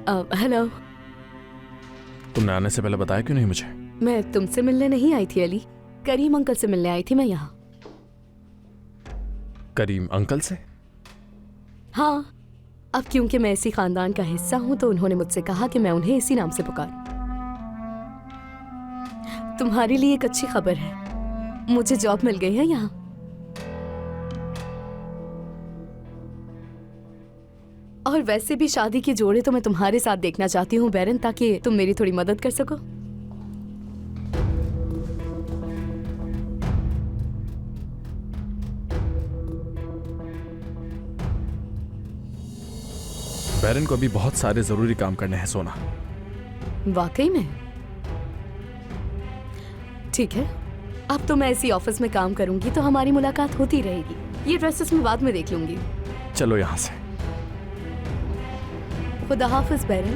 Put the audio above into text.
Hello. तुमने आने से पहले बताया क्यों नहीं मुझे? मैं तुमसे मिलने नहीं आई थी अली, करीम अंकल से मिलने आई थी मैं यहाँ। करीम अंकल से? हाँ, अब क्योंकि मैं इसी खानदान का हिस्सा हूँ तो उन्होंने मुझसे कहा कि मैं उन्हें इसी नाम से पुकारूं। तुम्हारे लिए एक अच्छी खबर है, मुझे जॉब मिल गई है यहाँ। और वैसे भी शादी के जोड़े तो मैं तुम्हारे साथ देखना चाहती हूँ बैरन, ताकि तुम मेरी थोड़ी मदद कर सको। बैरन को अभी बहुत सारे जरूरी काम करने हैं सोना। वाकई में? ठीक है, अब तो मैं इसी ऑफिस में काम करूंगी तो हमारी मुलाकात होती रहेगी। ये ड्रेसेस मैं बाद में देख लूंगी। चलो यहाँ से। खुदा हाफिज बैरन।